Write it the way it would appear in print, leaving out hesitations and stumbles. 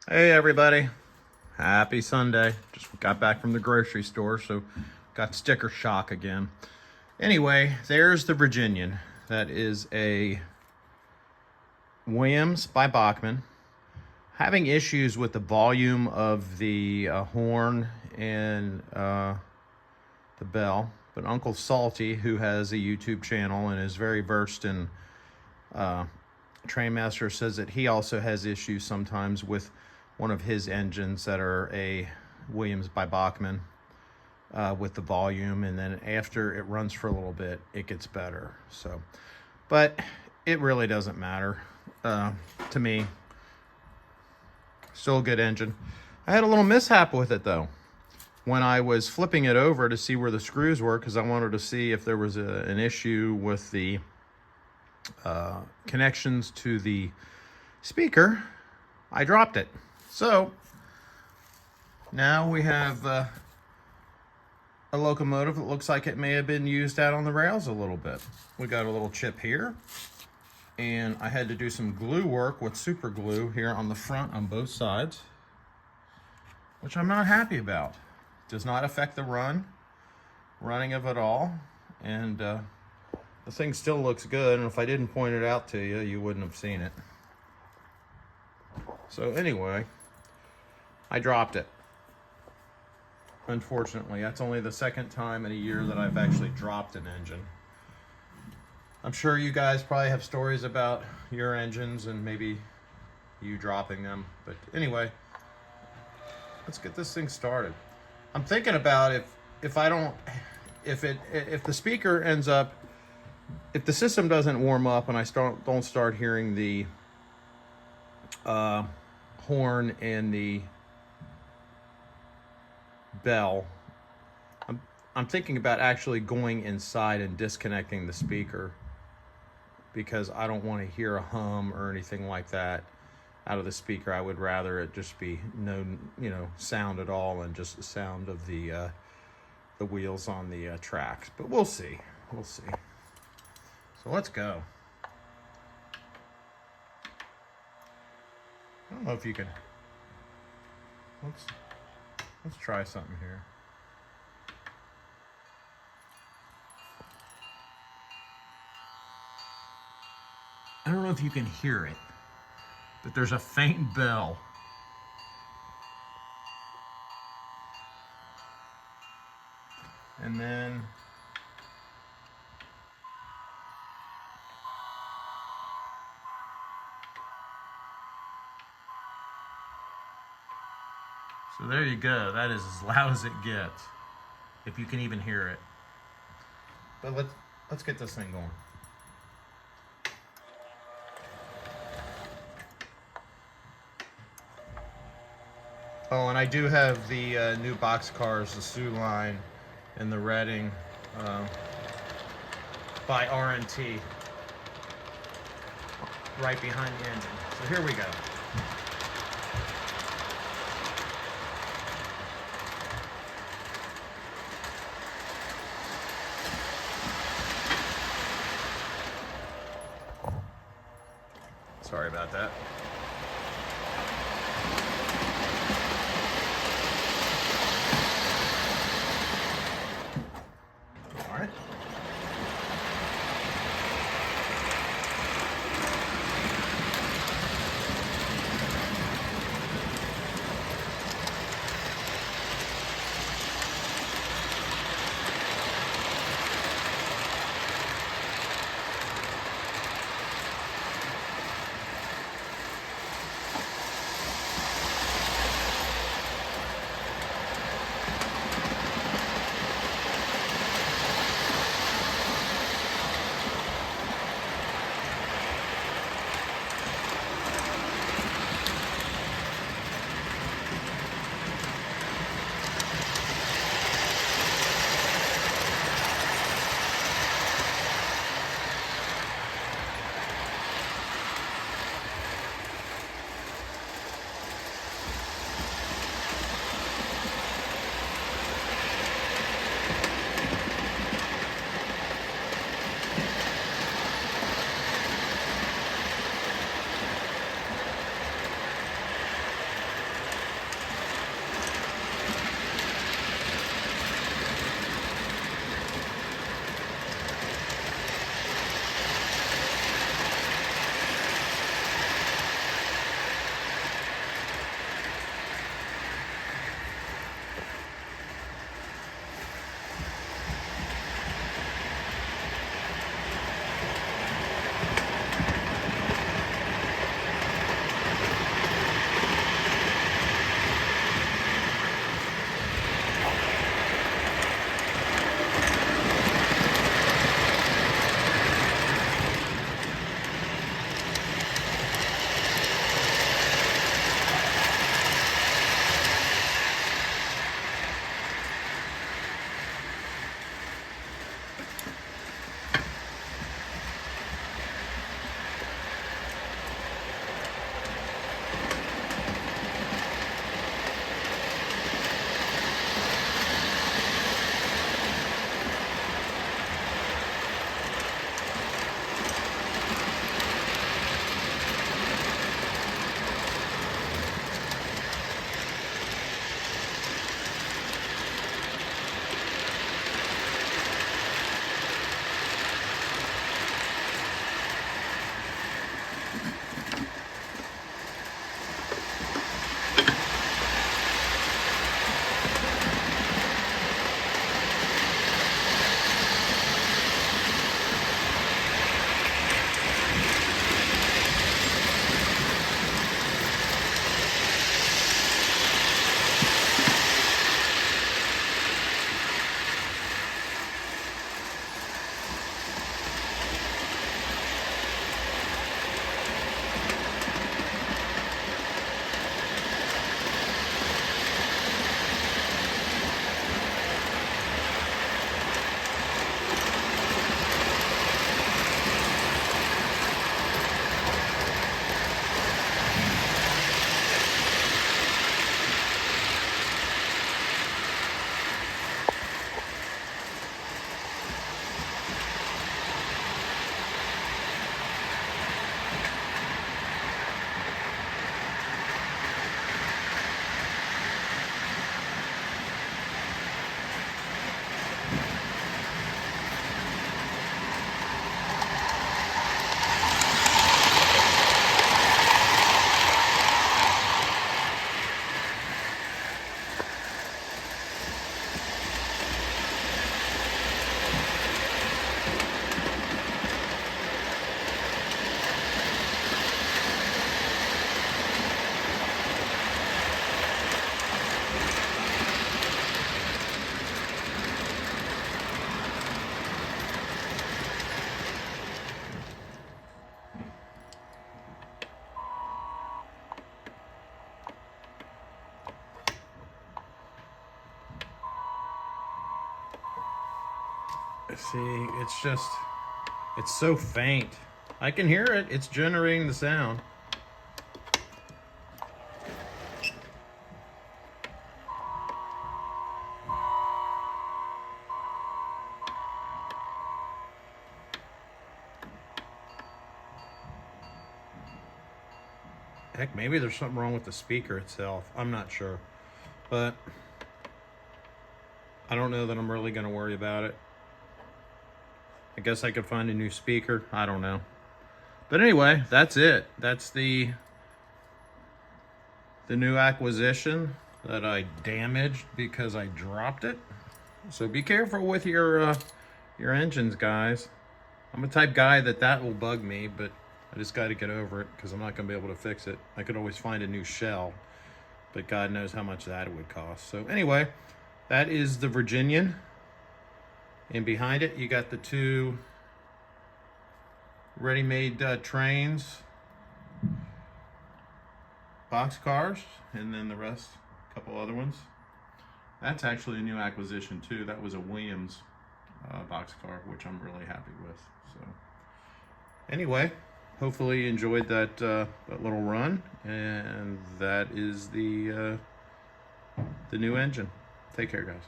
Hey everybody, happy Sunday. Just got back from the grocery store, so got sticker shock again. Anyway, there's the Virginian. That is a Williams by Bachman. Having issues with the volume of the horn and the bell, but Uncle Salty, who has a YouTube channel and is very versed in Trainmaster, says that he also has issues sometimes with one of his engines that are a Williams by Bachman with the volume, and then after it runs for a little bit, it gets better. So, but it really doesn't matter to me. Still a good engine. I had a little mishap with it though. When I was flipping it over to see where the screws were, because I wanted to see if there was an issue with the connections to the speaker, I dropped it. So now we have a locomotive that looks like it may have been used out on the rails a little bit. We got a little chip here, and I had to do some glue work with super glue here on the front on both sides, which I'm not happy about. Does not affect the running of it all, and the thing still looks good, and if I didn't point it out to you, you wouldn't have seen it. So anyway, I dropped it. Unfortunately, that's only the second time in a year that I've actually dropped an engine. I'm sure you guys probably have stories about your engines and maybe you dropping them. But anyway, let's get this thing started. I'm thinking about if the speaker ends up, if the system doesn't warm up and I don't start hearing the horn and the bell, I'm thinking about actually going inside and disconnecting the speaker, because I don't want to hear a hum or anything like that out of the speaker. I would rather it just be no sound at all, and just the sound of the wheels on the tracks. But we'll see. So let's go. I don't know if you can. Let's try something here. I don't know if you can hear it, but there's a faint bell. And then so there you go. That is as loud as it gets, if you can even hear it. But let's get this thing going. Oh, and I do have the new box cars, the Sioux line and the Reading by R&T right behind the engine. So here we go. Sorry about that. All right. See, it's so faint. I can hear it. It's generating the sound. Heck, maybe there's something wrong with the speaker itself. I'm not sure. But I don't know that I'm really going to worry about it. I guess I could find a new speaker. I don't know. But anyway, that's it. That's the new acquisition that I damaged because I dropped it. So be careful with your engines, guys. I'm a type guy that will bug me, but I just got to get over it because I'm not going to be able to fix it. I could always find a new shell, but God knows how much that would cost. So anyway, that is the Virginian. And behind it, you got the two ready-made trains, box cars, and then the rest, a couple other ones. That's actually a new acquisition too. That was a Williams box car, which I'm really happy with. So anyway, hopefully you enjoyed that little run, and that is the new engine. Take care, guys.